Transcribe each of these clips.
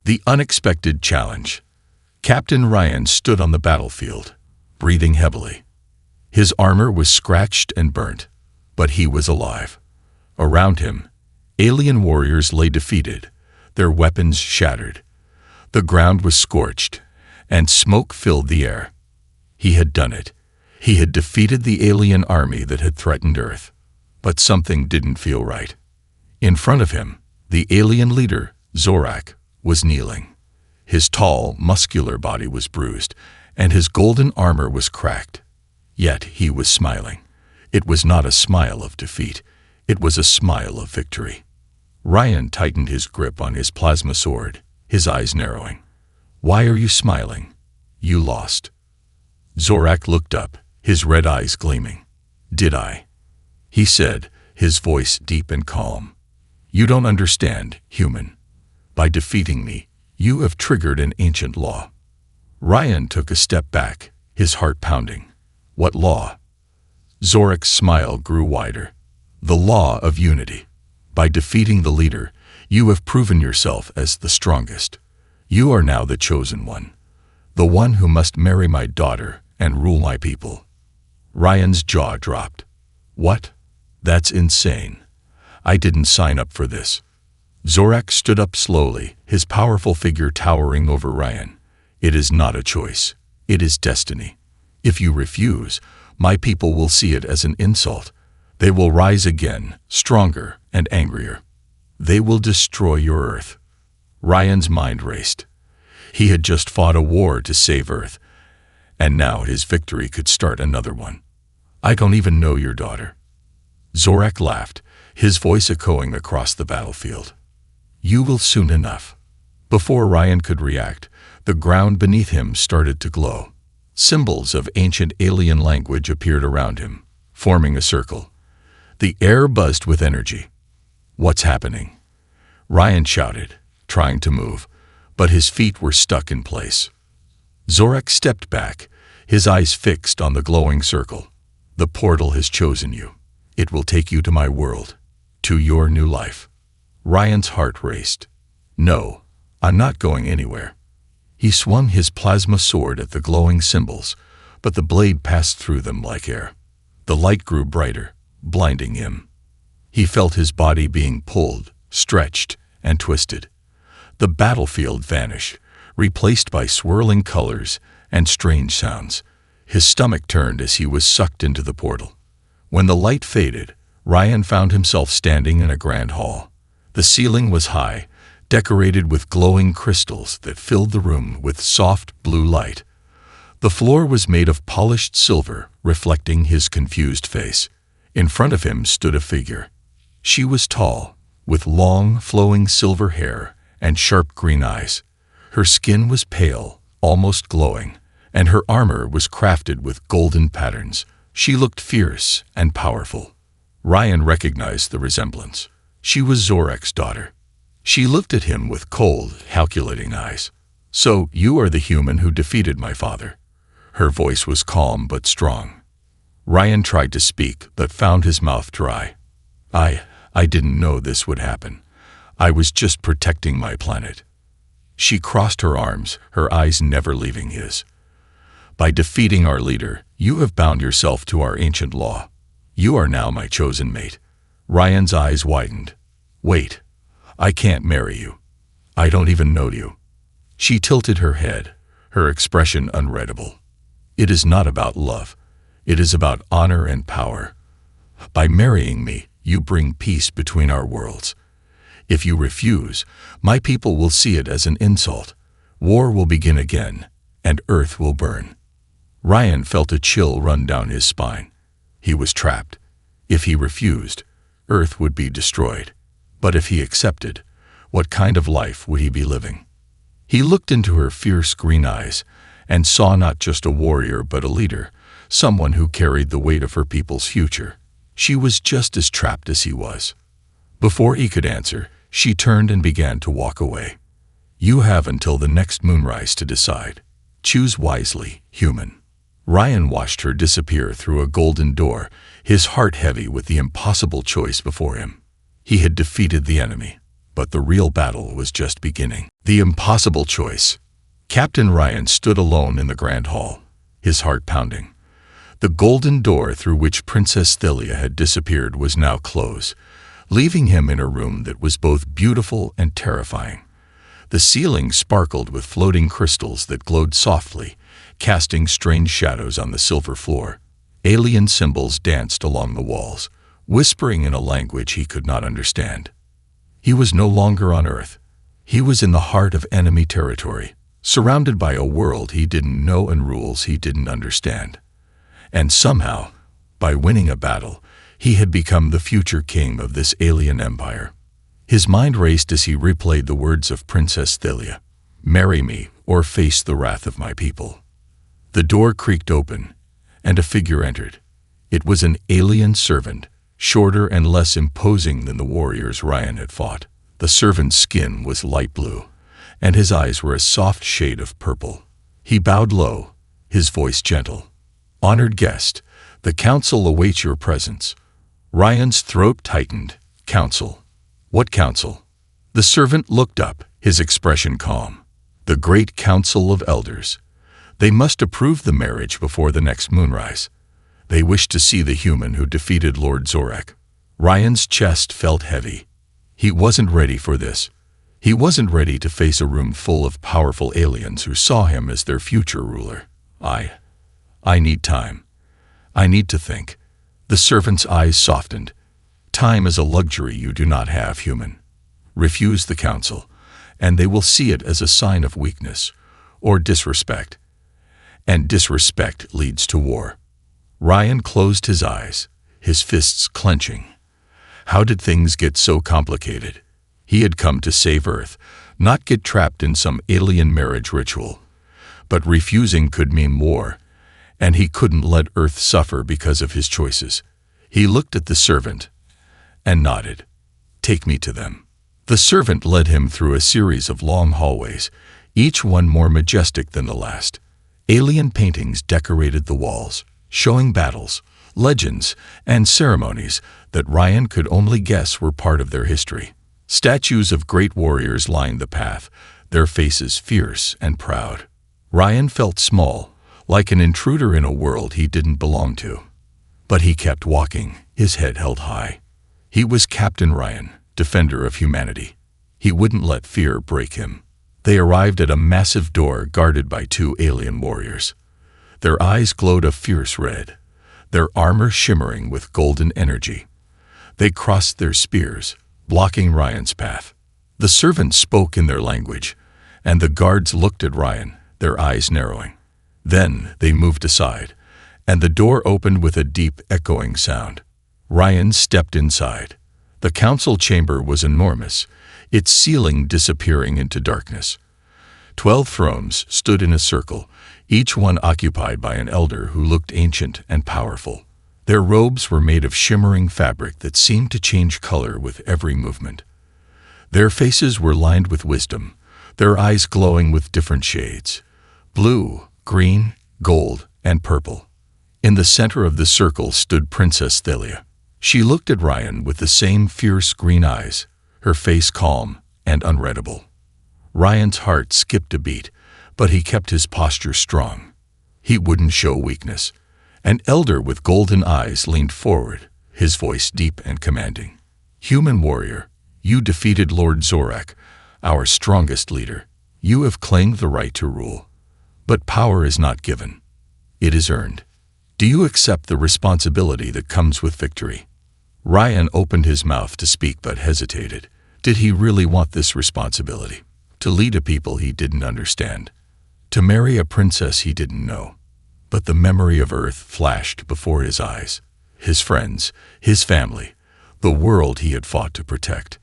The unexpected challenge. Captain Ryan stood on the battlefield, breathing heavily. His armor was scratched and burnt, but he was alive. Around him, alien warriors lay defeated, their weapons shattered. The ground was scorched, and smoke filled the air. He had done it. He had defeated the alien army that had threatened Earth. But something didn't feel right. In front of him, the alien leader, Zorak, was kneeling. His tall, muscular body was bruised, and his golden armor was cracked. Yet he was smiling. It was not a smile of defeat. It was a smile of victory. Ryan tightened his grip on his plasma sword, his eyes narrowing. "Why are you smiling? You lost." Zorak looked up, his red eyes gleaming. "Did I?" he said, his voice deep and calm. "You don't understand, human. By defeating me, you have triggered an ancient law." Ryan took a step back, his heart pounding. "What law?" Zorak's smile grew wider. "The law of unity. By defeating the leader, you have proven yourself as the strongest. You are now the chosen one, the one who must marry my daughter and rule my people." Ryan's jaw dropped. "What? That's insane. I didn't sign up for this." Zorak stood up slowly, his powerful figure towering over Ryan. "It is not a choice. It is destiny. If you refuse, my people will see it as an insult. They will rise again, stronger and angrier. They will destroy your Earth." Ryan's mind raced. He had just fought a war to save Earth, and now his victory could start another one. "I don't even know your daughter." Zorak laughed, his voice echoing across the battlefield. "You will soon enough." Before Ryan could react, the ground beneath him started to glow. Symbols of ancient alien language appeared around him, forming a circle. The air buzzed with energy. "What's happening?" Ryan shouted, trying to move, but his feet were stuck in place. Zorak stepped back, his eyes fixed on the glowing circle. "The portal has chosen you. It will take you to my world, to your new life." Ryan's heart raced. "No, I'm not going anywhere." He swung his plasma sword at the glowing symbols, but the blade passed through them like air. The light grew brighter, blinding him. He felt his body being pulled, stretched, and twisted. The battlefield vanished, replaced by swirling colors and strange sounds. His stomach turned as he was sucked into the portal. When the light faded, Ryan found himself standing in a grand hall. The ceiling was high, decorated with glowing crystals that filled the room with soft blue light. The floor was made of polished silver, reflecting his confused face. In front of him stood a figure. She was tall, with long, flowing silver hair and sharp green eyes. Her skin was pale, almost glowing, and her armor was crafted with golden patterns. She looked fierce and powerful. Ryan recognized the resemblance. She was Zorak's daughter. She looked at him with cold, calculating eyes. "So you are the human who defeated my father." Her voice was calm but strong. Ryan tried to speak but found his mouth dry. I didn't know this would happen. I was just protecting my planet." She crossed her arms, her eyes never leaving his. "By defeating our leader, you have bound yourself to our ancient law. You are now my chosen mate." Ryan's eyes widened. "Wait, I can't marry you. I don't even know you." She tilted her head, her expression unreadable. "It is not about love. It is about honor and power. By marrying me, you bring peace between our worlds. If you refuse, my people will see it as an insult. War will begin again, and Earth will burn." Ryan felt a chill run down his spine. He was trapped. If he refused, Earth would be destroyed. But if he accepted, what kind of life would he be living? He looked into her fierce green eyes and saw not just a warrior but a leader, someone who carried the weight of her people's future. She was just as trapped as he was. Before he could answer, she turned and began to walk away. "You have until the next moonrise to decide. Choose wisely, human." Ryan watched her disappear through a golden door, his heart heavy with the impossible choice before him. He had defeated the enemy, But the real battle was just beginning. The impossible choice. Captain Ryan stood alone in the grand hall, his heart pounding. The golden door through which Princess Theia had disappeared was now closed, leaving him in a room that was both beautiful and terrifying. The ceiling sparkled with floating crystals that glowed softly, casting strange shadows on the silver floor. Alien symbols danced along the walls, whispering in a language he could not understand. He was no longer on Earth. He was in the heart of enemy territory, surrounded by a world he didn't know and rules he didn't understand. And somehow, by winning a battle, he had become the future king of this alien empire. His mind raced as he replayed the words of Princess Theia, "Marry me or face the wrath of my people." The door creaked open, and a figure entered. It was an alien servant, shorter and less imposing than the warriors Ryan had fought. The servant's skin was light blue, and his eyes were a soft shade of purple. He bowed low, his voice gentle. "Honored guest, the council awaits your presence." Ryan's throat tightened. "Council? What council?" The servant looked up, his expression calm. "The great council of elders. They must approve the marriage before the next moonrise. They wish to see the human who defeated Lord Zorak." Ryan's chest felt heavy. He wasn't ready for this. He wasn't ready to face a room full of powerful aliens who saw him as their future ruler. I need time. I need to think." The servant's eyes softened. "Time is a luxury you do not have, human. Refuse the council, and they will see it as a sign of weakness or disrespect. And disrespect leads to war." Ryan closed his eyes, his fists clenching. How did things get so complicated? He had come to save Earth, not get trapped in some alien marriage ritual. But refusing could mean war, and he couldn't let Earth suffer because of his choices. He looked at the servant and nodded. "Take me to them." The servant led him through a series of long hallways, each one more majestic than the last. Alien paintings decorated the walls, showing battles, legends, and ceremonies that Ryan could only guess were part of their history. Statues of great warriors lined the path, their faces fierce and proud. Ryan felt small, like an intruder in a world he didn't belong to. But he kept walking, his head held high. He was Captain Ryan, defender of humanity. He wouldn't let fear break him. They arrived at a massive door guarded by two alien warriors. Their eyes glowed a fierce red, their armor shimmering with golden energy. They crossed their spears, blocking Ryan's path. The servants spoke in their language, and the guards looked at Ryan, their eyes narrowing. Then they moved aside, and the door opened with a deep, echoing sound. Ryan stepped inside. The council chamber was enormous, its ceiling disappearing into darkness. 12 thrones stood in a circle, each one occupied by an elder who looked ancient and powerful. Their robes were made of shimmering fabric that seemed to change color with every movement. Their faces were lined with wisdom, their eyes glowing with different shades: blue, green, gold, and purple. In the center of the circle stood Princess Theia. She looked at Ryan with the same fierce green eyes, her face calm and unreadable. Ryan's heart skipped a beat, but he kept his posture strong. He wouldn't show weakness. An elder with golden eyes leaned forward, his voice deep and commanding. "Human warrior, you defeated Lord Zorak, our strongest leader. You have claimed the right to rule. But power is not given. It is earned. Do you accept the responsibility that comes with victory?" Ryan opened his mouth to speak but hesitated. Did he really want this responsibility? To lead a people he didn't understand? To marry a princess he didn't know? But the memory of Earth flashed before his eyes. His friends, his family, the world he had fought to protect.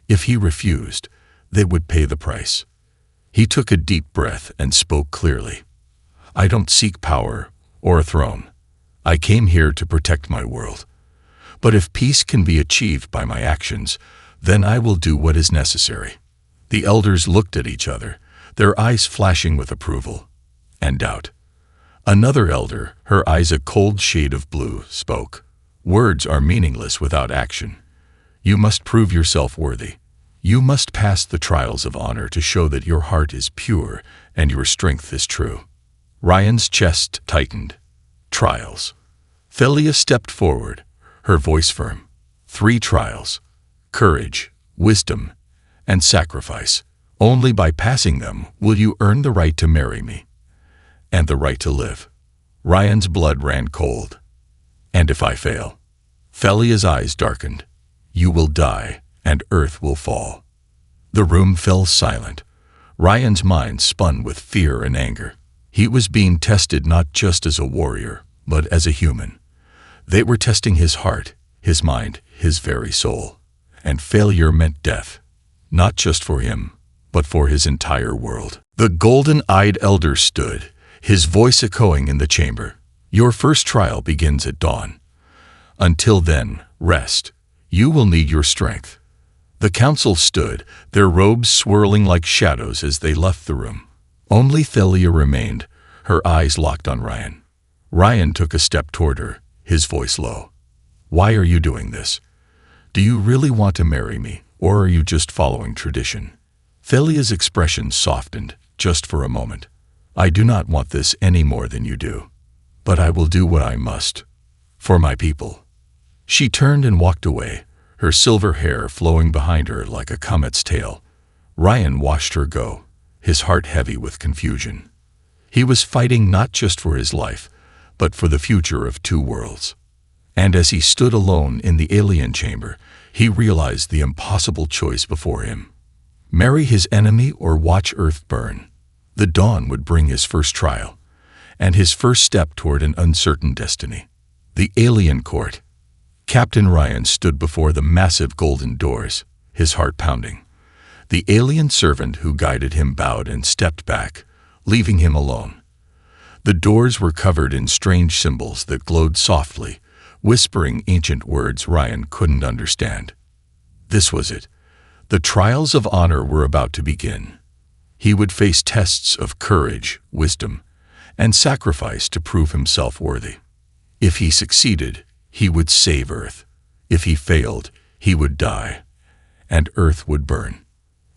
If he refused, they would pay the price. He took a deep breath and spoke clearly. "I don't seek power or a throne. I came here to protect my world. But if peace can be achieved by my actions, then I will do what is necessary." The elders looked at each other, their eyes flashing with approval and doubt. Another elder, her eyes a cold shade of blue, spoke. "Words are meaningless without action. You must prove yourself worthy. You must pass the trials of honor to show that your heart is pure and your strength is true. Ryan's chest tightened. Trials. Theia stepped forward, her voice firm. 3 trials. Courage, wisdom, and sacrifice. Only by passing them will you earn the right to marry me. And the right to live. Ryan's blood ran cold. And if I fail? Theia's eyes darkened. You will die, and earth will fall. The room fell silent. Ryan's mind spun with fear and anger. He was being tested not just as a warrior, but as a human. They were testing his heart, his mind, his very soul. And failure meant death, not just for him, but for his entire world. The golden-eyed elder stood, his voice echoing in the chamber. Your first trial begins at dawn. Until then, rest. You will need your strength. The council stood, their robes swirling like shadows as they left the room. Only Theia remained, her eyes locked on Ryan. Ryan took a step toward her, his voice low. Why are you doing this? Do you really want to marry me, or are you just following tradition? Theia's expression softened, just for a moment. I do not want this any more than you do. But I will do what I must. For my people. She turned and walked away, her silver hair flowing behind her like a comet's tail. Ryan watched her go, his heart heavy with confusion. He was fighting not just for his life, but for the future of 2 worlds. And as he stood alone in the alien chamber, he realized the impossible choice before him. Marry his enemy or watch Earth burn. The dawn would bring his first trial, and his first step toward an uncertain destiny. The alien court. Captain Ryan stood before the massive golden doors, his heart pounding. The alien servant who guided him bowed and stepped back, leaving him alone. The doors were covered in strange symbols that glowed softly, whispering ancient words Ryan couldn't understand. This was it. The trials of honor were about to begin. He would face tests of courage, wisdom, and sacrifice to prove himself worthy. If he succeeded, he would save Earth. If he failed, he would die, and Earth would burn.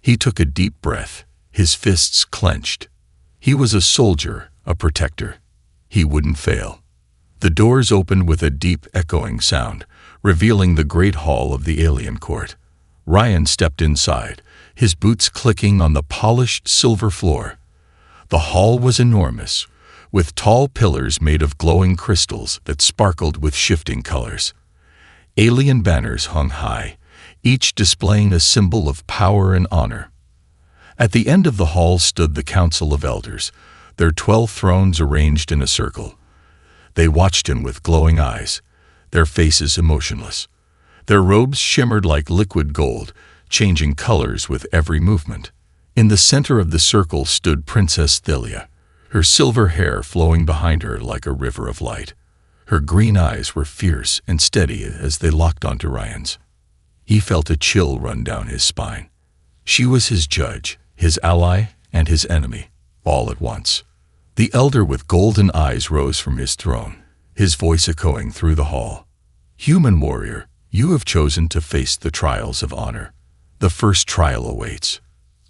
He took a deep breath, his fists clenched. He was a soldier, a protector. He wouldn't fail. The doors opened with a deep, echoing sound, revealing the great hall of the alien court. Ryan stepped inside, his boots clicking on the polished silver floor. The hall was enormous, with tall pillars made of glowing crystals that sparkled with shifting colors. Alien banners hung high, each displaying a symbol of power and honor. At the end of the hall stood the Council of Elders, their 12 thrones arranged in a circle. They watched him with glowing eyes, their faces emotionless. Their robes shimmered like liquid gold, changing colors with every movement. In the center of the circle stood Princess Theia, her silver hair flowing behind her like a river of light. Her green eyes were fierce and steady as they locked onto Ryan's. He felt a chill run down his spine. She was his judge, his ally, and his enemy, all at once. The elder with golden eyes rose from his throne, his voice echoing through the hall. Human warrior, you have chosen to face the trials of honor. The first trial awaits.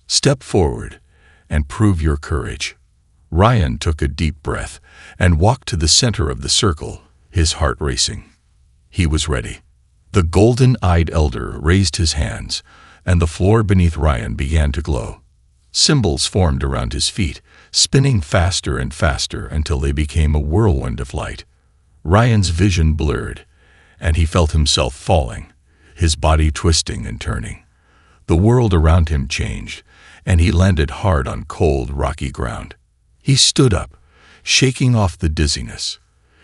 Step forward and prove your courage. Ryan took a deep breath and walked to the center of the circle, his heart racing. He was ready. The golden-eyed elder raised his hands, and the floor beneath Ryan began to glow. Symbols formed around his feet, spinning faster and faster until they became a whirlwind of light. Ryan's vision blurred, and he felt himself falling, his body twisting and turning. The world around him changed, and he landed hard on cold, rocky ground. He stood up, shaking off the dizziness.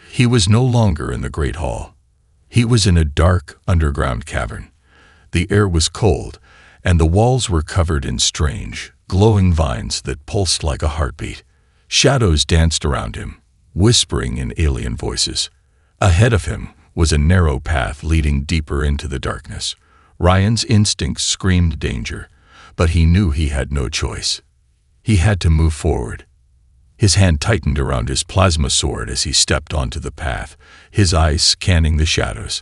He was no longer in the great hall. He was in a dark, underground cavern. The air was cold, and the walls were covered in strange, glowing vines that pulsed like a heartbeat. Shadows danced around him, whispering in alien voices. Ahead of him was a narrow path leading deeper into the darkness. Ryan's instincts screamed danger, but he knew he had no choice. He had to move forward. His hand tightened around his plasma sword as he stepped onto the path, his eyes scanning the shadows.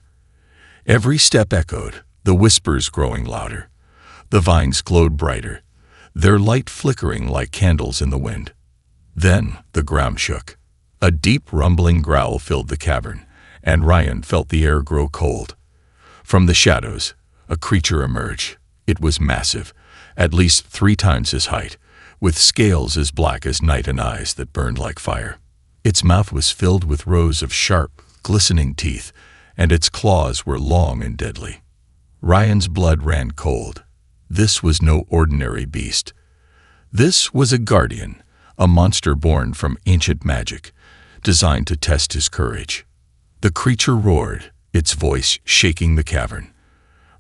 Every step echoed, the whispers growing louder. The vines glowed brighter, their light flickering like candles in the wind. Then the ground shook. A deep rumbling growl filled the cavern, and Ryan felt the air grow cold. From the shadows, a creature emerged. It was massive, at least 3 times his height, with scales as black as night and eyes that burned like fire. Its mouth was filled with rows of sharp, glistening teeth, and its claws were long and deadly. Ryan's blood ran cold. This was no ordinary beast. This was a guardian, a monster born from ancient magic, designed to test his courage. The creature roared, its voice shaking the cavern.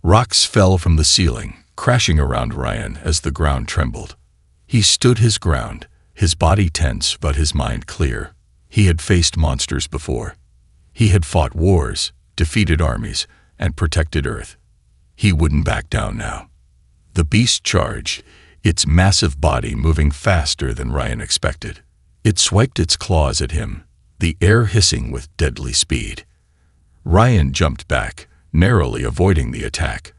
Rocks fell from the ceiling, crashing around Ryan as the ground trembled. He stood his ground, his body tense but his mind clear. He had faced monsters before. He had fought wars, defeated armies, and protected Earth. He wouldn't back down now. The beast charged, its massive body moving faster than Ryan expected. It swiped its claws at him, the air hissing with deadly speed. Ryan jumped back, narrowly avoiding the attack.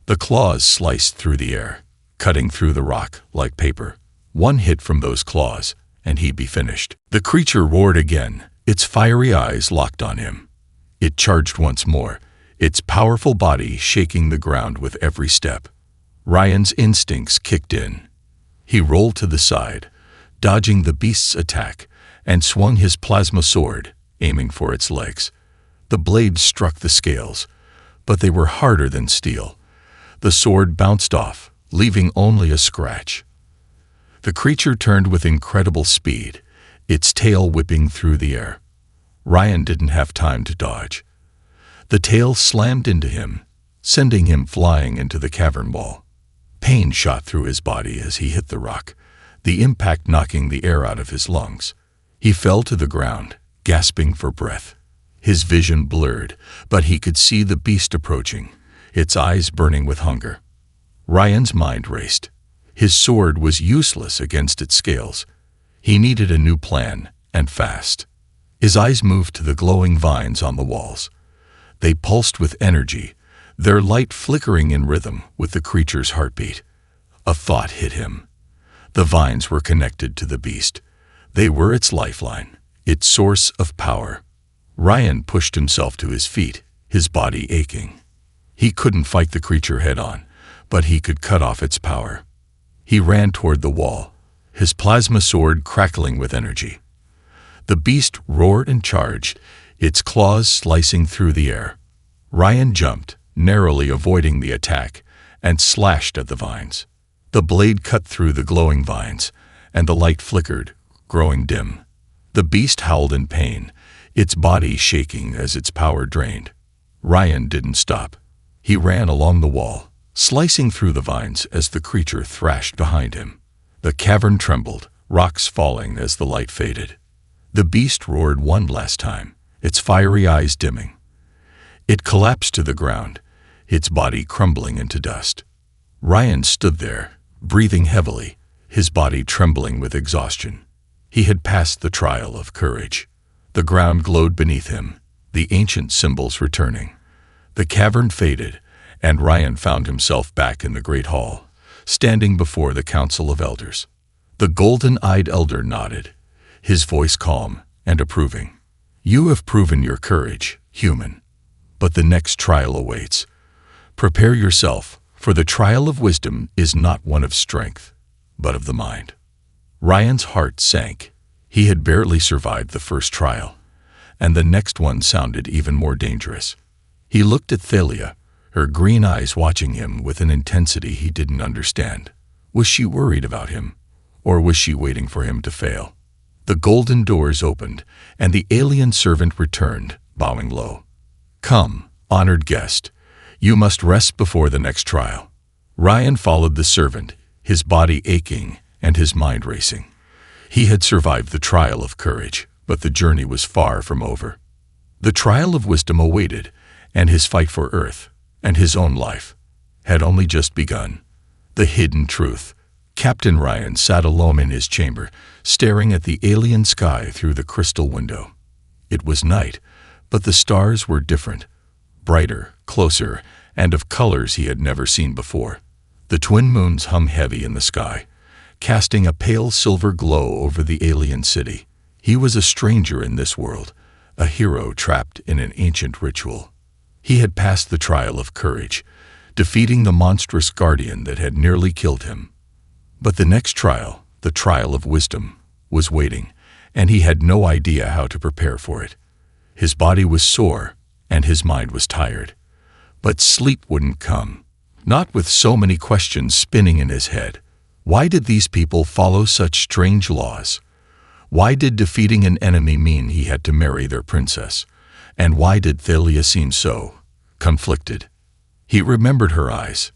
The claws sliced through the air, cutting through the rock like paper. One hit from those claws, and he'd be finished. The creature roared again, its fiery eyes locked on him. It charged once more, its powerful body shaking the ground with every step. Ryan's instincts kicked in. He rolled to the side, dodging the beast's attack, and swung his plasma sword, aiming for its legs. The blade struck the scales, but they were harder than steel. The sword bounced off, leaving only a scratch. The creature turned with incredible speed, its tail whipping through the air. Ryan didn't have time to dodge. The tail slammed into him, sending him flying into the cavern wall. Pain shot through his body as he hit the rock, the impact knocking the air out of his lungs. He fell to the ground, gasping for breath. His vision blurred, but he could see the beast approaching, its eyes burning with hunger. Ryan's mind raced. His sword was useless against its scales. He needed a new plan, and fast. His eyes moved to the glowing vines on the walls. They pulsed with energy, their light flickering in rhythm with the creature's heartbeat. A thought hit him. The vines were connected to the beast. They were its lifeline, its source of power. Ryan pushed himself to his feet, his body aching. He couldn't fight the creature head-on, but he could cut off its power. He ran toward the wall, his plasma sword crackling with energy. The beast roared and charged, its claws slicing through the air. Ryan jumped, narrowly avoiding the attack, and slashed at the vines. The blade cut through the glowing vines, and the light flickered, growing dim. The beast howled in pain, its body shaking as its power drained. Ryan didn't stop. He ran along the wall, slicing through the vines as the creature thrashed behind him. The cavern trembled, rocks falling as the light faded. The beast roared one last time, its fiery eyes dimming. It collapsed to the ground, its body crumbling into dust. Ryan stood there, breathing heavily, his body trembling with exhaustion. He had passed the trial of courage. The ground glowed beneath him, the ancient symbols returning. The cavern faded, and Ryan found himself back in the great hall, standing before the council of elders. The golden-eyed elder nodded, his voice calm and approving. "You have proven your courage, human, but the next trial awaits. Prepare yourself, for the trial of wisdom is not one of strength, but of the mind." Ryan's heart sank. He had barely survived the first trial, and the next one sounded even more dangerous. He looked at Theia, her green eyes watching him with an intensity he didn't understand. Was she worried about him, or was she waiting for him to fail? The golden doors opened, and the alien servant returned, bowing low. "Come, honored guest. You must rest before the next trial." Ryan followed the servant, his body aching and his mind racing. He had survived the trial of courage, but the journey was far from over. The trial of wisdom awaited, and his fight for Earth, and his own life, had only just begun. The hidden truth. Captain Ryan sat alone in his chamber, staring at the alien sky through the crystal window. It was night, but the stars were different, brighter, closer, and of colors he had never seen before. The twin moons hung heavy in the sky, casting a pale silver glow over the alien city. He was a stranger in this world, a hero trapped in an ancient ritual. He had passed the trial of courage, defeating the monstrous guardian that had nearly killed him. But the next trial, the trial of wisdom, was waiting, and he had no idea how to prepare for it. His body was sore, and his mind was tired. But sleep wouldn't come, not with so many questions spinning in his head. Why did these people follow such strange laws? Why did defeating an enemy mean he had to marry their princess? And why did Theia seem so conflicted? He remembered her eyes,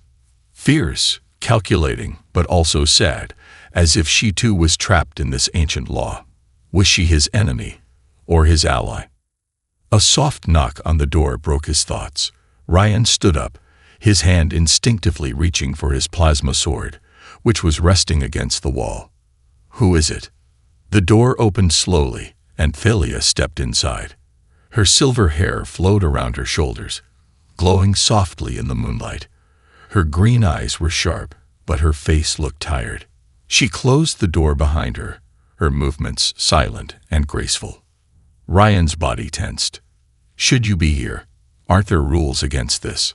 fierce, calculating, but also sad, as if she too was trapped in this ancient law. Was she his enemy or his ally? A soft knock on the door broke his thoughts. Ryan stood up, his hand instinctively reaching for his plasma sword, which was resting against the wall. Who is it? The door opened slowly, and Theia stepped inside. Her silver hair flowed around her shoulders, glowing softly in the moonlight. Her green eyes were sharp, but her face looked tired. She closed the door behind her, her movements silent and graceful. Ryan's body tensed. Should you be here? Aren't there rules against this?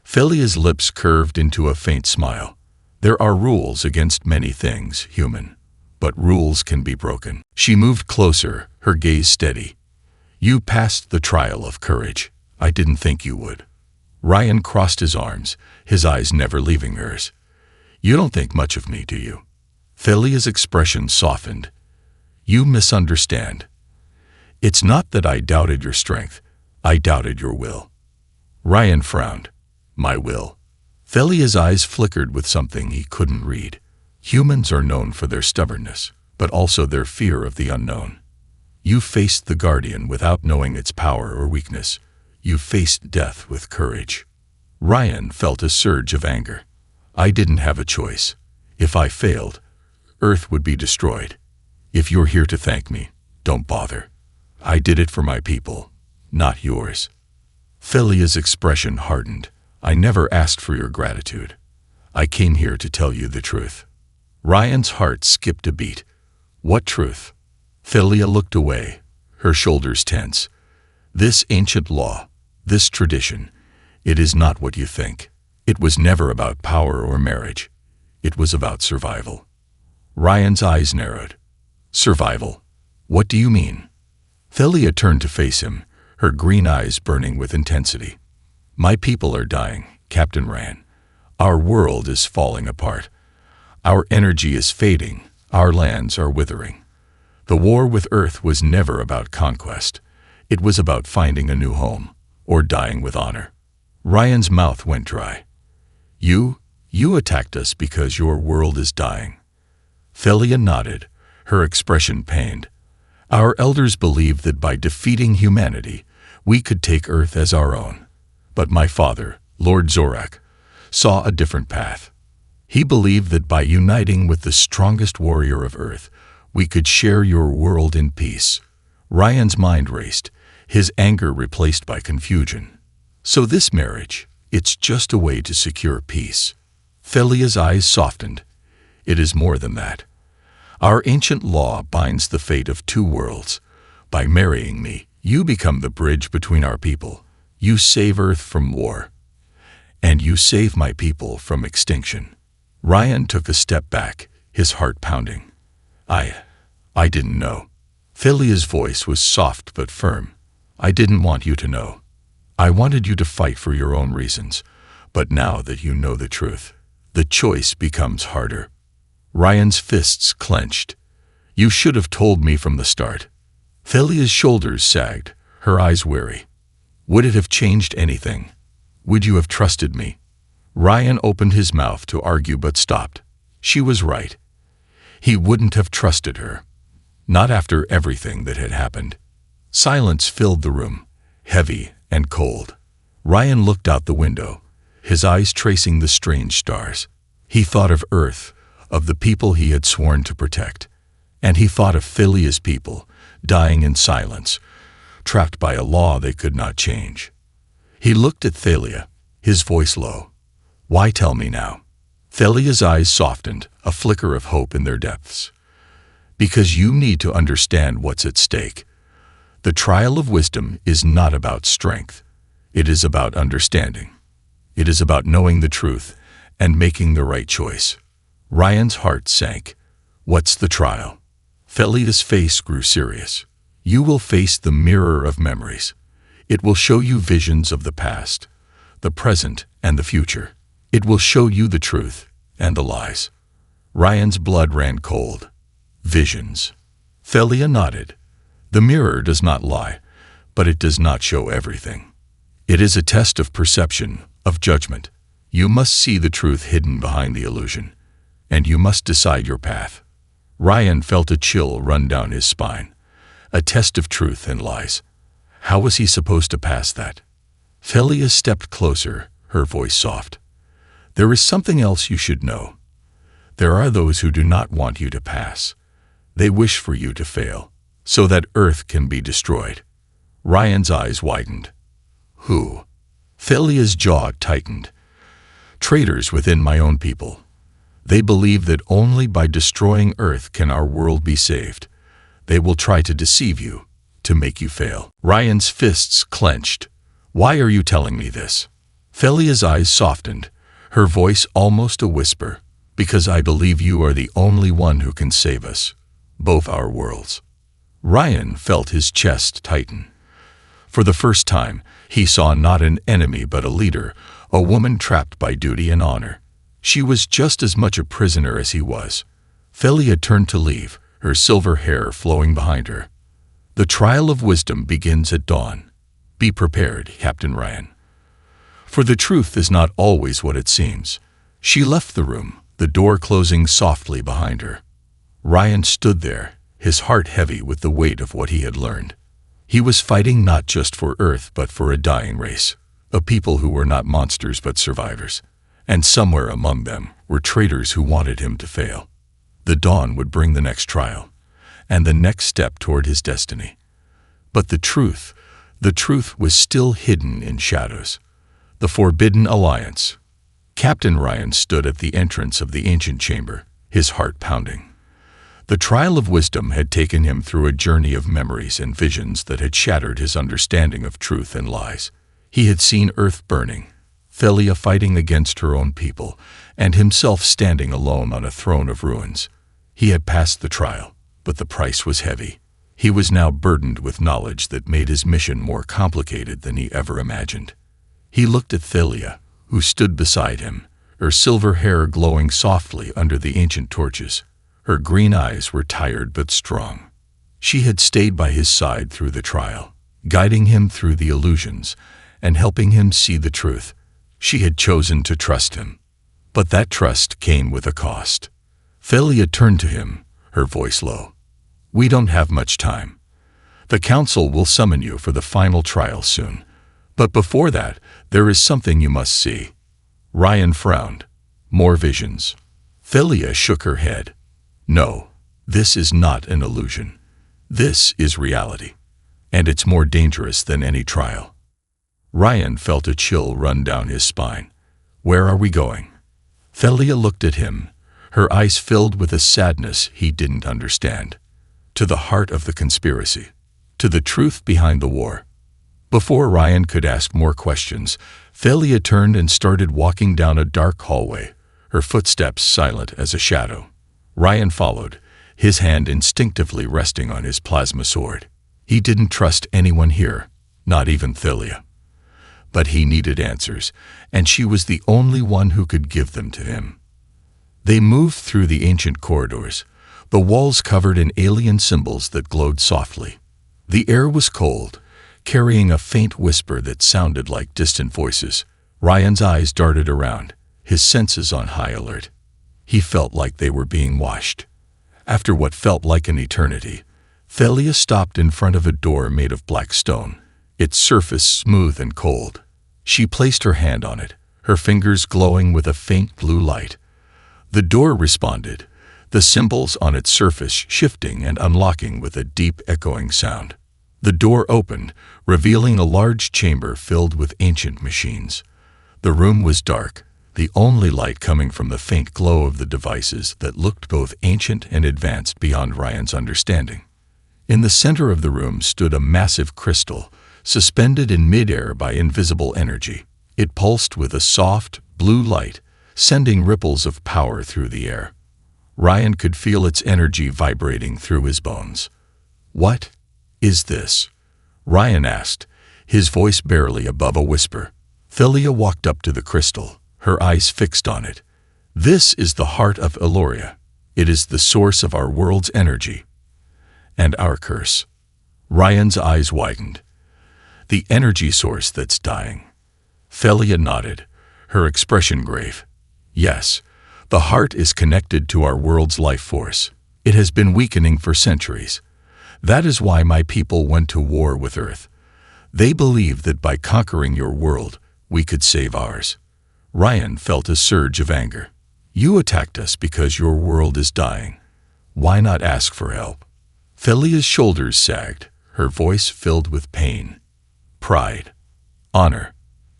Theia's lips curved into a faint smile. There are rules against many things, human, but rules can be broken. She moved closer, her gaze steady. You passed the trial of courage. I didn't think you would. Ryan crossed his arms, his eyes never leaving hers. You don't think much of me, do you? Theia's expression softened. You misunderstand. It's not that I doubted your strength. I doubted your will. Ryan frowned. My will. Theia's eyes flickered with something he couldn't read. Humans are known for their stubbornness, but also their fear of the unknown. You faced the guardian without knowing its power or weakness. You faced death with courage. Ryan felt a surge of anger. I didn't have a choice. If I failed, Earth would be destroyed. If you're here to thank me, don't bother. I did it for my people, not yours. Theia's expression hardened. I never asked for your gratitude. I came here to tell you the truth. Ryan's heart skipped a beat. What truth? Theia looked away, her shoulders tense. This ancient law, this tradition, it is not what you think. It was never about power or marriage. It was about survival. Ryan's eyes narrowed. Survival? What do you mean? Theia turned to face him, her green eyes burning with intensity. My people are dying, Captain Ryan. Our world is falling apart. Our energy is fading. Our lands are withering. The war with Earth was never about conquest. It was about finding a new home, or dying with honor. Ryan's mouth went dry. You attacked us because your world is dying. Theia nodded, her expression pained. Our elders believed that by defeating humanity, we could take Earth as our own. But my father, Lord Zorak, saw a different path. He believed that by uniting with the strongest warrior of Earth, we could share your world in peace. Ryan's mind raced, his anger replaced by confusion. So this marriage, it's just a way to secure peace. Theia's eyes softened. It is more than that. Our ancient law binds the fate of two worlds. By marrying me, you become the bridge between our people. You save Earth from war. And you save my people from extinction. Ryan took a step back, his heart pounding. I didn't know. Theia's voice was soft but firm. I didn't want you to know. I wanted you to fight for your own reasons. But now that you know the truth, the choice becomes harder. Ryan's fists clenched. You should have told me from the start. Theia's shoulders sagged, her eyes weary. Would it have changed anything? Would you have trusted me? Ryan opened his mouth to argue but stopped. She was right. He wouldn't have trusted her. Not after everything that had happened. Silence filled the room, heavy and cold. Ryan looked out the window, his eyes tracing the strange stars. He thought of Earth, of the people he had sworn to protect. And he thought of Theia's people, dying in silence, trapped by a law they could not change. He looked at Theia, his voice low. Why tell me now? Thelia's eyes softened, a flicker of hope in their depths. Because you need to understand what's at stake. The trial of wisdom is not about strength. It is about understanding. It is about knowing the truth and making the right choice. Ryan's heart sank. What's the trial? Thelia's face grew serious. You will face the mirror of memories. It will show you visions of the past, the present, and the future. It will show you the truth and the lies. Ryan's blood ran cold. Visions. Theia nodded. The mirror does not lie, but it does not show everything. It is a test of perception, of judgment. You must see the truth hidden behind the illusion, and you must decide your path. Ryan felt a chill run down his spine. A test of truth and lies. How was he supposed to pass that? Theia stepped closer, her voice soft. There is something else you should know. There are those who do not want you to pass. They wish for you to fail, so that Earth can be destroyed. Ryan's eyes widened. Who? Thelia's jaw tightened. Traitors within my own people. They believe that only by destroying Earth can our world be saved. They will try to deceive you, to make you fail. Ryan's fists clenched. Why are you telling me this? Thelia's eyes softened, her voice almost a whisper. Because I believe you are the only one who can save us, both our worlds. Ryan felt his chest tighten. For the first time, he saw not an enemy but a leader, a woman trapped by duty and honor. She was just as much a prisoner as he was. Theia turned to leave, her silver hair flowing behind her. The trial of wisdom begins at dawn. Be prepared, Captain Ryan. For the truth is not always what it seems. She left the room, the door closing softly behind her. Ryan stood there, his heart heavy with the weight of what he had learned. He was fighting not just for Earth but for a dying race, a people who were not monsters but survivors. And somewhere among them were traitors who wanted him to fail. The dawn would bring the next trial, and the next step toward his destiny. But the truth was still hidden in shadows. The Forbidden Alliance. Captain Ryan stood at the entrance of the ancient chamber, his heart pounding. The trial of wisdom had taken him through a journey of memories and visions that had shattered his understanding of truth and lies. He had seen Earth burning, Theia fighting against her own people, and himself standing alone on a throne of ruins. He had passed the trial, but the price was heavy. He was now burdened with knowledge that made his mission more complicated than he ever imagined. He looked at Theia, who stood beside him, her silver hair glowing softly under the ancient torches. Her green eyes were tired but strong. She had stayed by his side through the trial, guiding him through the illusions and helping him see the truth. She had chosen to trust him. But that trust came with a cost. Theia turned to him, her voice low. We don't have much time. The council will summon you for the final trial soon. But before that, there is something you must see. Ryan frowned. More visions. Theia shook her head. No, this is not an illusion. This is reality. And it's more dangerous than any trial. Ryan felt a chill run down his spine. Where are we going? Theia looked at him, her eyes filled with a sadness he didn't understand. To the heart of the conspiracy. To the truth behind the war. Before Ryan could ask more questions, Theia turned and started walking down a dark hallway, her footsteps silent as a shadow. Ryan followed, his hand instinctively resting on his plasma sword. He didn't trust anyone here, not even Theia. But he needed answers, and she was the only one who could give them to him. They moved through the ancient corridors, the walls covered in alien symbols that glowed softly. The air was cold, carrying a faint whisper that sounded like distant voices. Ryan's eyes darted around, his senses on high alert. He felt like they were being watched. After what felt like an eternity, Theia stopped in front of a door made of black stone, its surface smooth and cold. She placed her hand on it, her fingers glowing with a faint blue light. The door responded, the symbols on its surface shifting and unlocking with a deep echoing sound. The door opened, revealing a large chamber filled with ancient machines. The room was dark, the only light coming from the faint glow of the devices that looked both ancient and advanced beyond Ryan's understanding. In the center of the room stood a massive crystal, suspended in midair by invisible energy. It pulsed with a soft, blue light, sending ripples of power through the air. Ryan could feel its energy vibrating through his bones. "What is this?" Ryan asked, his voice barely above a whisper. Theia walked up to the crystal, her eyes fixed on it. "This is the heart of Eloria. It is the source of our world's energy. And our curse." Ryan's eyes widened. "The energy source that's dying." Theia nodded, her expression grave. "Yes, the heart is connected to our world's life force. It has been weakening for centuries. That is why my people went to war with Earth. They believed that by conquering your world, we could save ours." Ryan felt a surge of anger. "You attacked us because your world is dying. Why not ask for help?" Theia's shoulders sagged, her voice filled with pain. "Pride, honor,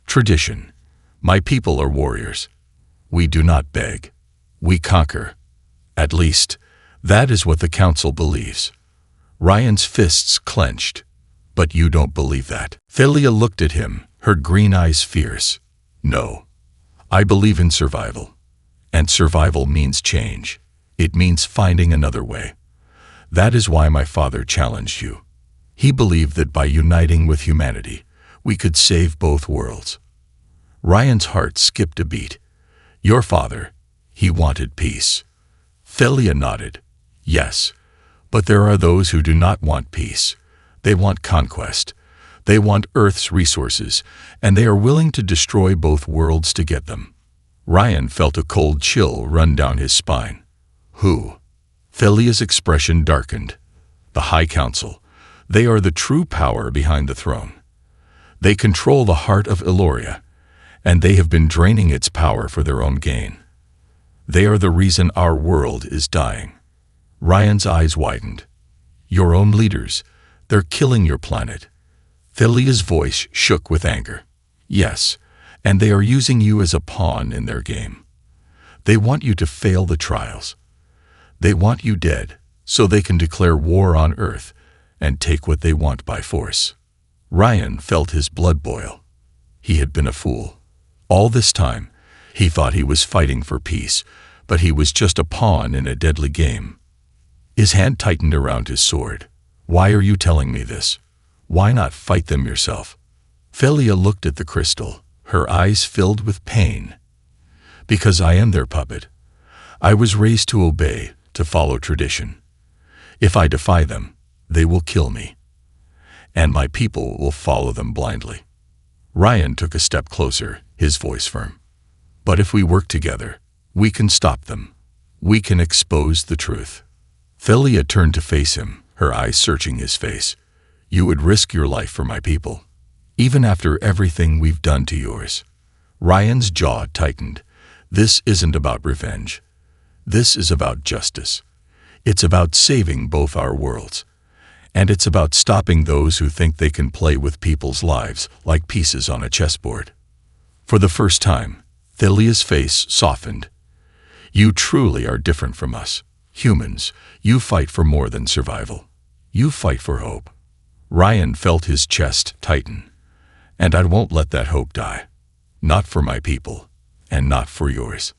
tradition. My people are warriors. We do not beg. We conquer. At least, that is what the Council believes." Ryan's fists clenched. "But you don't believe that." Theia looked at him, her green eyes fierce. "No. I believe in survival. And survival means change. It means finding another way. That is why my father challenged you. He believed that by uniting with humanity, we could save both worlds." Ryan's heart skipped a beat. "Your father, he wanted peace." Theia nodded. "Yes, but there are those who do not want peace. They want conquest. They want Earth's resources, and they are willing to destroy both worlds to get them." Ryan felt a cold chill run down his spine. "Who?" Theia's expression darkened. "The High Council. They are the true power behind the throne. They control the heart of Eloria, and they have been draining its power for their own gain. They are the reason our world is dying." Ryan's eyes widened. "Your own leaders. They're killing your planet." Theia's voice shook with anger. "Yes, and they are using you as a pawn in their game. They want you to fail the trials. They want you dead, so they can declare war on Earth and take what they want by force." Ryan felt his blood boil. He had been a fool. All this time, he thought he was fighting for peace, but he was just a pawn in a deadly game. His hand tightened around his sword. "Why are you telling me this? Why not fight them yourself?" Theia looked at the crystal, her eyes filled with pain. "Because I am their puppet. I was raised to obey, to follow tradition. If I defy them, they will kill me. And my people will follow them blindly." Ryan took a step closer, his voice firm. "But if we work together, we can stop them. We can expose the truth." Theia turned to face him, her eyes searching his face. "You would risk your life for my people, even after everything we've done to yours." Ryan's jaw tightened. "This isn't about revenge. This is about justice. It's about saving both our worlds. And it's about stopping those who think they can play with people's lives like pieces on a chessboard." For the first time, Theia's face softened. "You truly are different from us. Humans, you fight for more than survival. You fight for hope." Ryan felt his chest tighten. "And I won't let that hope die. Not for my people, and not for yours."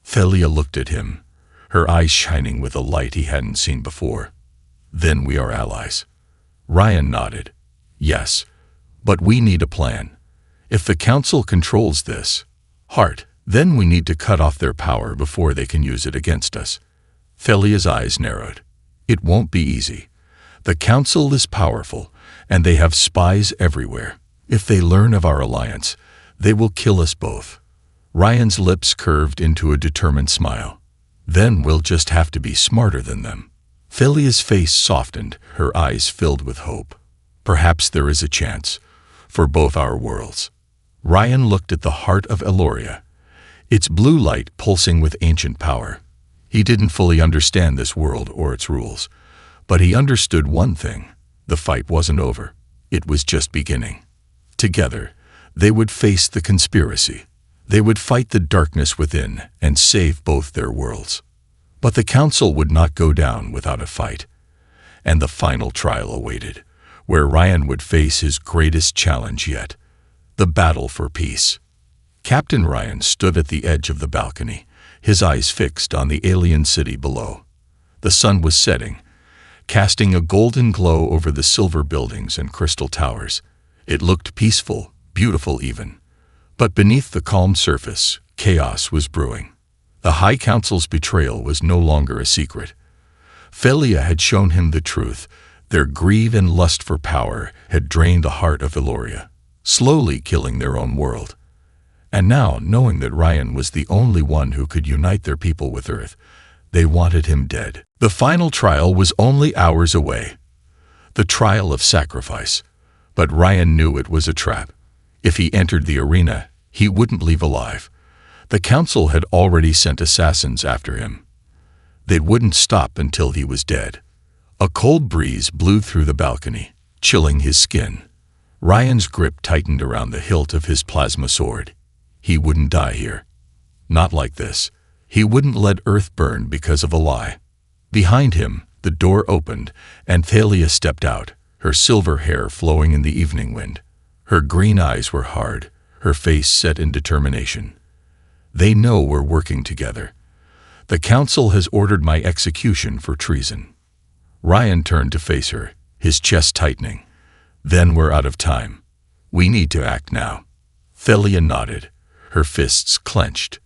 Theia looked at him, her eyes shining with a light he hadn't seen before. "Then we are allies." Ryan nodded. "Yes, but we need a plan. If the Council controls this heart, then we need to cut off their power before they can use it against us." Theia's eyes narrowed. "It won't be easy. The Council is powerful, and they have spies everywhere. If they learn of our alliance, they will kill us both." Ryan's lips curved into a determined smile. "Then we'll just have to be smarter than them." Theia's face softened, her eyes filled with hope. "Perhaps there is a chance, for both our worlds." Ryan looked at the heart of Eloria, its blue light pulsing with ancient power. He didn't fully understand this world or its rules, but he understood one thing: the fight wasn't over. It was just beginning. Together, they would face the conspiracy. They would fight the darkness within and save both their worlds. But the council would not go down without a fight. And the final trial awaited, where Ryan would face his greatest challenge yet, the battle for peace. Captain Ryan stood at the edge of the balcony, his eyes fixed on the alien city below. The sun was setting, casting a golden glow over the silver buildings and crystal towers. It looked peaceful, beautiful even. But beneath the calm surface, chaos was brewing. The High Council's betrayal was no longer a secret. Theia had shown him the truth. Their greed and lust for power had drained the heart of Eloria, slowly killing their own world. And now, knowing that Ryan was the only one who could unite their people with Earth, they wanted him dead. The final trial was only hours away. The trial of sacrifice. But Ryan knew it was a trap. If he entered the arena, he wouldn't leave alive. The council had already sent assassins after him. They wouldn't stop until he was dead. A cold breeze blew through the balcony, chilling his skin. Ryan's grip tightened around the hilt of his plasma sword. He wouldn't die here. Not like this. He wouldn't let Earth burn because of a lie. Behind him, the door opened, and Theia stepped out, her silver hair flowing in the evening wind. Her green eyes were hard, her face set in determination. They know we're working together. The council has ordered my execution for treason. Ryan turned to face her, his chest tightening. Then we're out of time. We need to act now. Theia nodded, her fists clenched.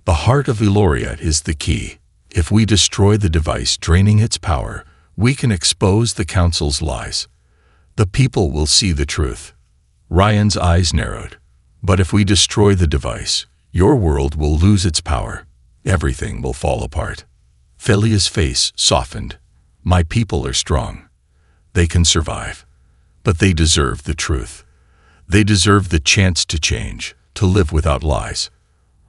The heart of Eloria is the key. If we destroy the device draining its power, we can expose the council's lies. The people will see the truth. Ryan's eyes narrowed. But if we destroy the device, your world will lose its power. Everything will fall apart. Theia's face softened. My people are strong. They can survive. But they deserve the truth. They deserve the chance to change, to live without lies.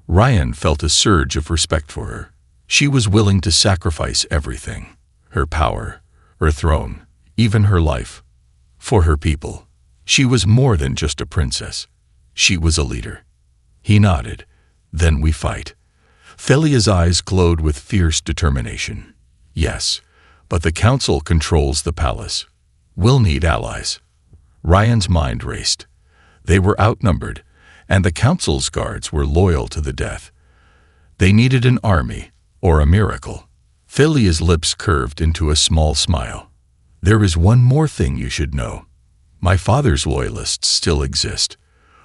Ryan felt a surge of respect for her. She was willing to sacrifice everything. Her power, her throne, even her life. For her people. She was more than just a princess. She was a leader. He nodded. Then we fight. Theia's eyes glowed with fierce determination. Yes, but the council controls the palace. We'll need allies. Ryan's mind raced. They were outnumbered, and the council's guards were loyal to the death. They needed an army, or a miracle. Theia's lips curved into a small smile. There is one more thing you should know. My father's loyalists still exist.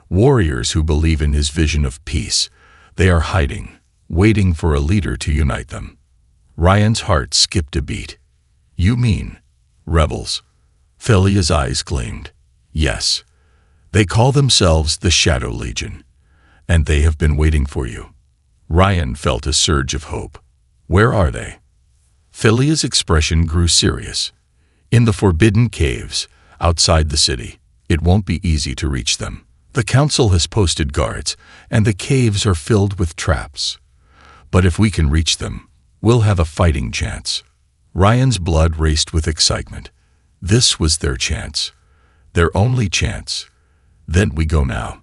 Warriors who believe in his vision of peace. They are hiding, waiting for a leader to unite them. Ryan's heart skipped a beat. You mean rebels? Theia's eyes gleamed. Yes. They call themselves the Shadow Legion, and they have been waiting for you. Ryan felt a surge of hope. Where are they? Theia's expression grew serious. In the forbidden caves, outside the city. It won't be easy to reach them. The council has posted guards, and the caves are filled with traps. But if we can reach them, we'll have a fighting chance. Ryan's blood raced with excitement. This was their chance. Their only chance. Then we go now.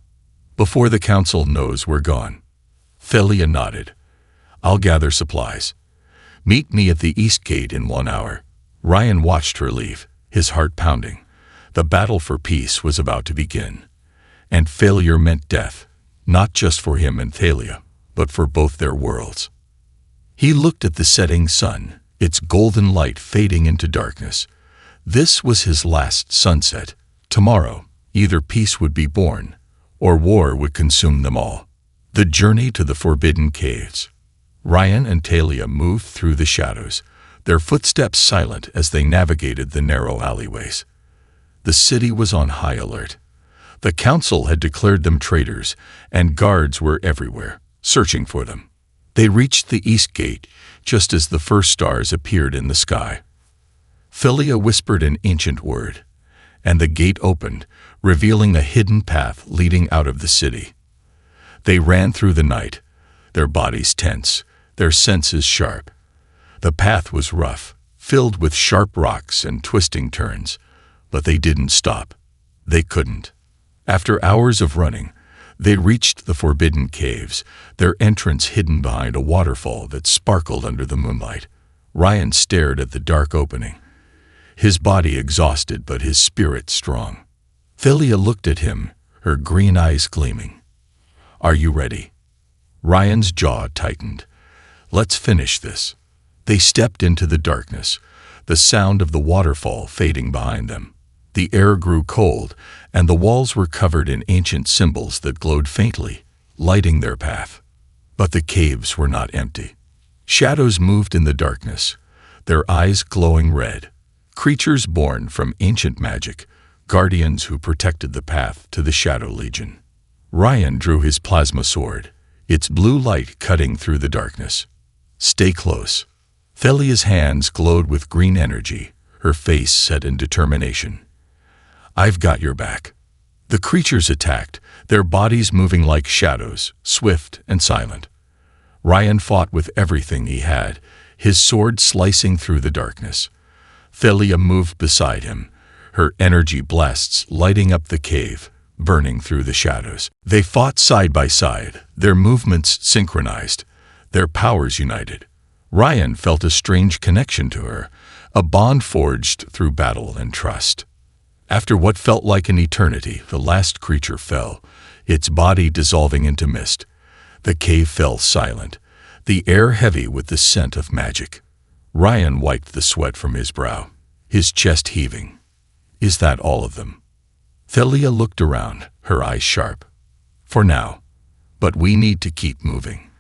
Before the council knows we're gone. Theia nodded. I'll gather supplies. Meet me at the east gate in 1 hour. Ryan watched her leave, his heart pounding. The battle for peace was about to begin. And failure meant death, not just for him and Theia, but for both their worlds. He looked at the setting sun, its golden light fading into darkness. This was his last sunset. Tomorrow, either peace would be born, or war would consume them all. The journey to the forbidden caves. Ryan and Theia moved through the shadows, their footsteps silent as they navigated the narrow alleyways. The city was on high alert. The council had declared them traitors, and guards were everywhere, searching for them. They reached the east gate just as the first stars appeared in the sky. Theia whispered an ancient word, and the gate opened, revealing a hidden path leading out of the city. They ran through the night, their bodies tense, their senses sharp. The path was rough, filled with sharp rocks and twisting turns, but they didn't stop. They couldn't. After hours of running, They reached the forbidden caves, their entrance hidden behind a waterfall that sparkled under the moonlight. Ryan stared at the dark opening, his body exhausted but his spirit strong. Theia looked at him, her green eyes gleaming. "Are you ready?" Ryan's jaw tightened. "Let's finish this." They stepped into the darkness, the sound of the waterfall fading behind them. The air grew cold, and the walls were covered in ancient symbols that glowed faintly, lighting their path. But the caves were not empty. Shadows moved in the darkness, their eyes glowing red. Creatures born from ancient magic, guardians who protected the path to the Shadow Legion. Ryan drew his plasma sword, its blue light cutting through the darkness. "Stay close." Thelia's hands glowed with green energy, her face set in determination. "I've got your back." The creatures attacked, their bodies moving like shadows, swift and silent. Ryan fought with everything he had, his sword slicing through the darkness. Theia moved beside him, her energy blasts lighting up the cave, burning through the shadows. They fought side by side, their movements synchronized, their powers united. Ryan felt a strange connection to her, a bond forged through battle and trust. After what felt like an eternity, the last creature fell, its body dissolving into mist. The cave fell silent, the air heavy with the scent of magic. Ryan wiped the sweat from his brow, his chest heaving. "Is that all of them?" Theia looked around, her eyes sharp. "For now. But we need to keep moving.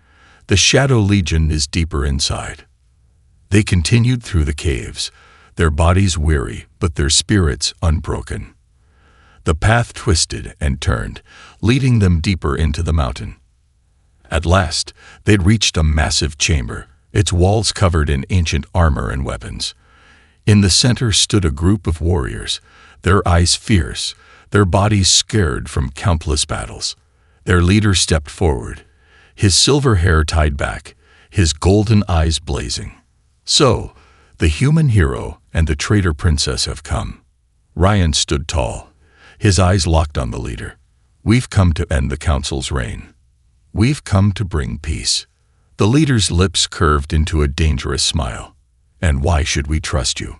The Shadow Legion is deeper inside." They continued through the caves, their bodies weary but their spirits unbroken. The path twisted and turned, leading them deeper into the mountain. At last, they'd reached a massive chamber, its walls covered in ancient armor and weapons. In the center stood a group of warriors, their eyes fierce, their bodies scarred from countless battles. Their leader stepped forward, his silver hair tied back, his golden eyes blazing. "So, the human hero and the traitor princess have come." Ryan stood tall, his eyes locked on the leader. "We've come to end the council's reign. We've come to bring peace." The leader's lips curved into a dangerous smile. "And why should we trust you?"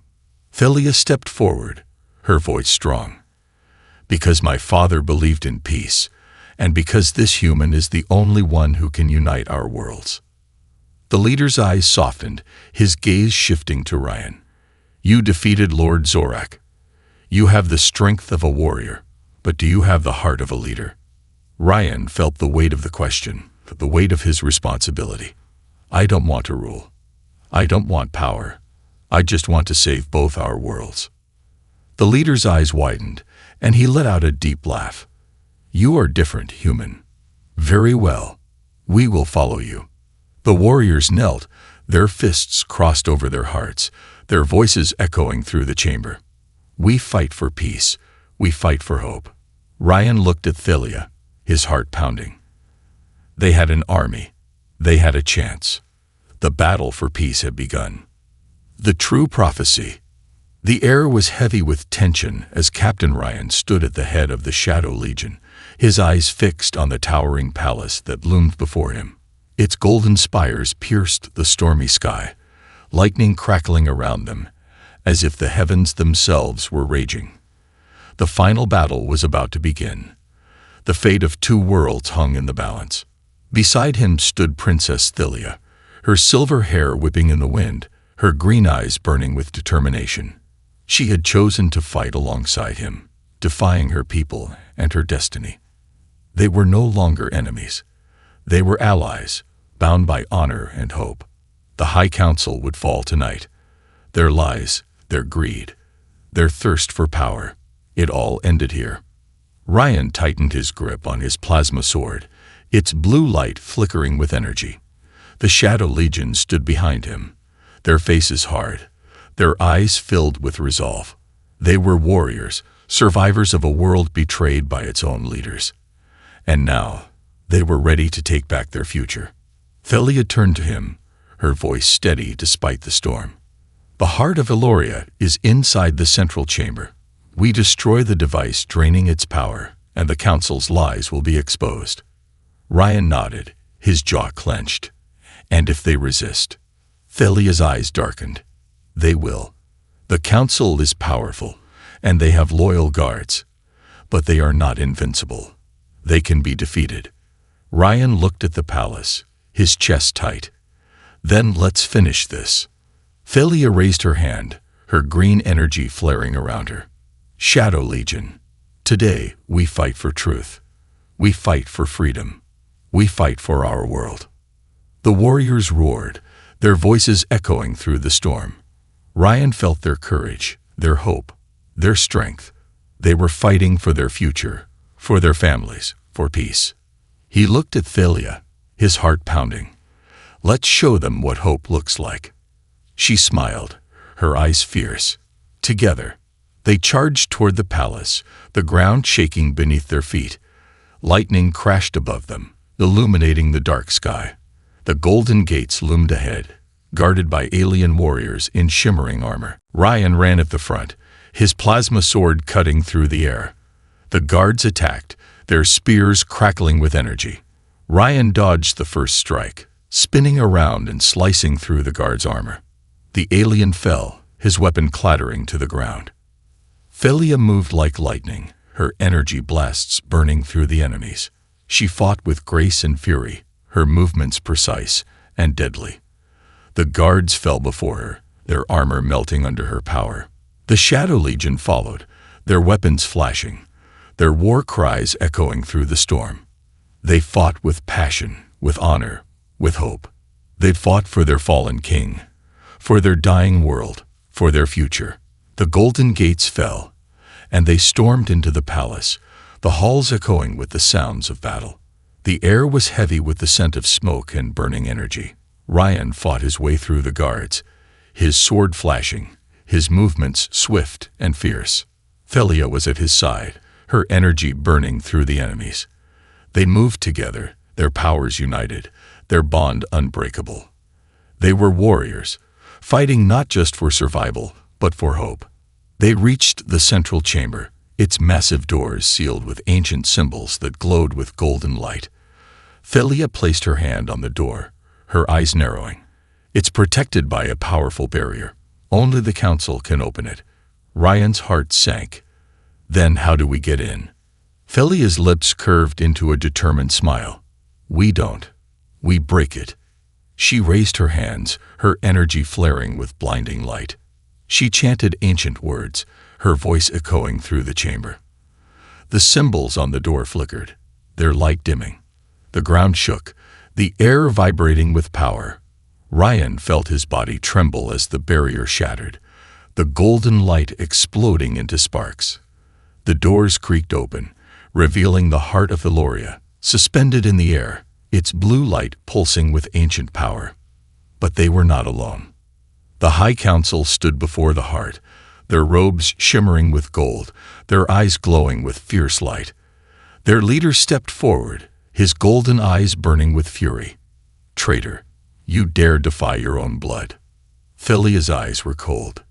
Theia stepped forward, her voice strong. "Because my father believed in peace, and because this human is the only one who can unite our worlds." The leader's eyes softened, his gaze shifting to Ryan. "You defeated Lord Zorak. You have the strength of a warrior, but do you have the heart of a leader?" Ryan felt the weight of the question, the weight of his responsibility. "I don't want to rule. I don't want power. I just want to save both our worlds." The leader's eyes widened, and he let out a deep laugh. "You are different, human. Very well. We will follow you." The warriors knelt, their fists crossed over their hearts, their voices echoing through the chamber. "We fight for peace. We fight for hope." Ryan looked at Theia, his heart pounding. They had an army. They had a chance. The battle for peace had begun. The true prophecy. The air was heavy with tension as Captain Ryan stood at the head of the Shadow Legion, his eyes fixed on the towering palace that loomed before him. Its golden spires pierced the stormy sky, lightning crackling around them, as if the heavens themselves were raging. The final battle was about to begin. The fate of two worlds hung in the balance. Beside him stood Princess Theia, her silver hair whipping in the wind, her green eyes burning with determination. She had chosen to fight alongside him, defying her people and her destiny. They were no longer enemies. They were allies, bound by honor and hope. The High Council would fall tonight. Their lies, their greed, their thirst for power, it all ended here. Ryan tightened his grip on his plasma sword, its blue light flickering with energy. The Shadow Legion stood behind him, their faces hard, their eyes filled with resolve. They were warriors, survivors of a world betrayed by its own leaders. And now, they were ready to take back their future. Theia turned to him, her voice steady despite the storm. "The heart of Eloria is inside the central chamber. We destroy the device draining its power, and the council's lies will be exposed. Ryan nodded, his jaw clenched. And if they resist? Theia's eyes darkened. They will. The council is powerful, and they have loyal guards. But they are not invincible. They can be defeated. Ryan looked at the palace, his chest tight. Then let's finish this. Theia raised her hand, her green energy flaring around her. Shadow Legion. Today, we fight for truth. We fight for freedom. We fight for our world. The warriors roared, their voices echoing through the storm. Ryan felt their courage, their hope, their strength. They were fighting for their future, for their families, for peace. He looked at Theia, his heart pounding. Let's show them what hope looks like. She smiled, her eyes fierce. Together, they charged toward the palace, the ground shaking beneath their feet. Lightning crashed above them, illuminating the dark sky. The golden gates loomed ahead, guarded by alien warriors in shimmering armor. Ryan ran at the front, his plasma sword cutting through the air. The guards attacked, their spears crackling with energy. Ryan dodged the first strike, spinning around and slicing through the guard's armor. The alien fell, his weapon clattering to the ground. Theia moved like lightning, her energy blasts burning through the enemies. She fought with grace and fury, her movements precise and deadly. The guards fell before her, their armor melting under her power. The Shadow Legion followed, their weapons flashing, their war cries echoing through the storm. They fought with passion, with honor, with hope. They fought for their fallen king, for their dying world, for their future. The golden gates fell, and they stormed into the palace, the halls echoing with the sounds of battle. The air was heavy with the scent of smoke and burning energy. Ryan fought his way through the guards, his sword flashing, his movements swift and fierce. Theia was at his side, her energy burning through the enemies. They moved together, their powers united, their bond unbreakable. They were warriors, fighting not just for survival, but for hope. They reached the central chamber, its massive doors sealed with ancient symbols that glowed with golden light. Theia placed her hand on the door, her eyes narrowing. It's protected by a powerful barrier. Only the council can open it. Ryan's heart sank. Then how do we get in? Theia's lips curved into a determined smile. We don't. We break it. She raised her hands, her energy flaring with blinding light. She chanted ancient words, her voice echoing through the chamber. The symbols on the door flickered, their light dimming. The ground shook, the air vibrating with power. Ryan felt his body tremble as the barrier shattered, the golden light exploding into sparks. The doors creaked open, revealing the heart of Theia, suspended in the air, its blue light pulsing with ancient power. But they were not alone. The High Council stood before the heart, their robes shimmering with gold, their eyes glowing with fierce light. Their leader stepped forward, his golden eyes burning with fury. Traitor, you dare defy your own blood. Theia's eyes were cold.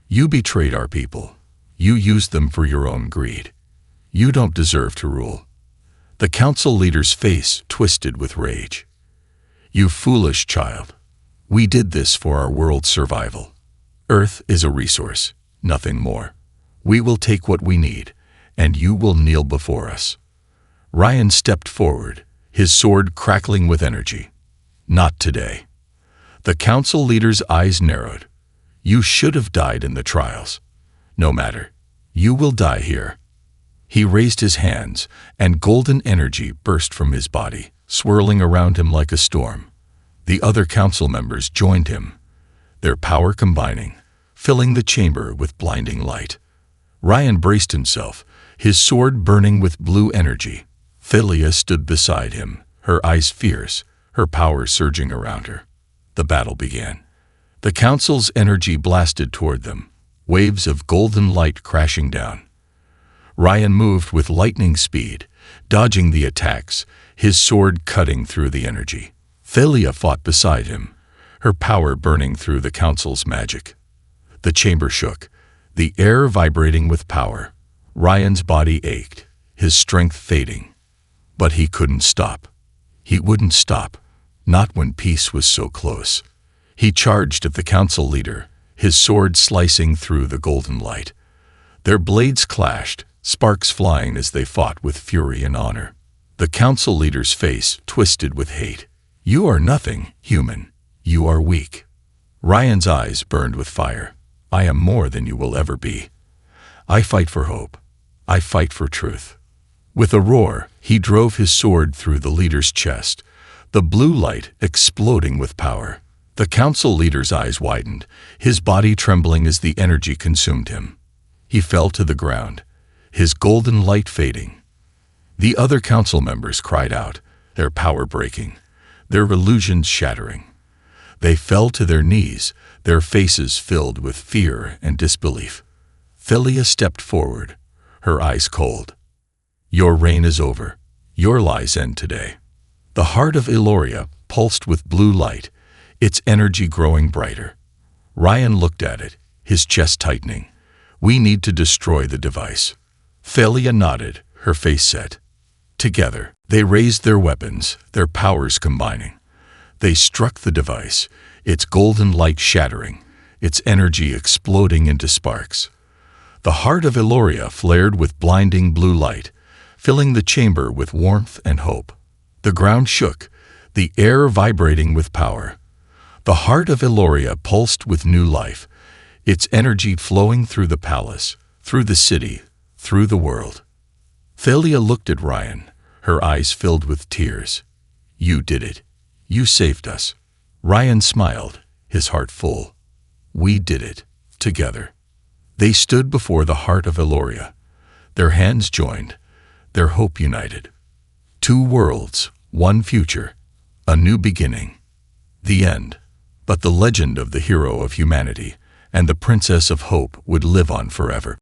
You betrayed our people. You used them for your own greed. You don't deserve to rule. The council leader's face twisted with rage. You foolish child. We did this for our world's survival. Earth is a resource, nothing more. We will take what we need, and you will kneel before us. Ryan stepped forward, his sword crackling with energy. Not today. The council leader's eyes narrowed. You should have died in the trials. No matter. You will die here. He raised his hands, and golden energy burst from his body, swirling around him like a storm. The other council members joined him, their power combining, filling the chamber with blinding light. Ryan braced himself, his sword burning with blue energy. Theia stood beside him, her eyes fierce, her power surging around her. The battle began. The council's energy blasted toward them, waves of golden light crashing down. Ryan moved with lightning speed, dodging the attacks, his sword cutting through the energy. Theia fought beside him, her power burning through the council's magic. The chamber shook, the air vibrating with power. Ryan's body ached, his strength fading. But he couldn't stop. He wouldn't stop, not when peace was so close. He charged at the council leader, his sword slicing through the golden light. Their blades clashed, sparks flying as they fought with fury and honor. The council leader's face twisted with hate. "You are nothing, human. You are weak." Ryan's eyes burned with fire. "I am more than you will ever be. I fight for hope. I fight for truth." With a roar, he drove his sword through the leader's chest, the blue light exploding with power. The council leader's eyes widened, his body trembling as the energy consumed him. He fell to the ground, his golden light fading. The other council members cried out, their power breaking, their illusions shattering. They fell to their knees, their faces filled with fear and disbelief. Theia stepped forward, her eyes cold. "Your reign is over. Your lies end today." The heart of Eloria pulsed with blue light, its energy growing brighter. Ryan looked at it, his chest tightening. "We need to destroy the device." Theia nodded, her face set. Together, they raised their weapons, their powers combining. They struck the device, its golden light shattering, its energy exploding into sparks. The heart of Eloria flared with blinding blue light, filling the chamber with warmth and hope. The ground shook, the air vibrating with power. The heart of Eloria pulsed with new life, its energy flowing through the palace, through the city, through the world. Theia looked at Ryan, her eyes filled with tears. "You did it. You saved us." Ryan smiled, his heart full. "We did it, together." They stood before the heart of Eloria, their hands joined, their hope united. Two worlds, one future, a new beginning. The end. But the legend of the hero of humanity and the princess of hope would live on forever.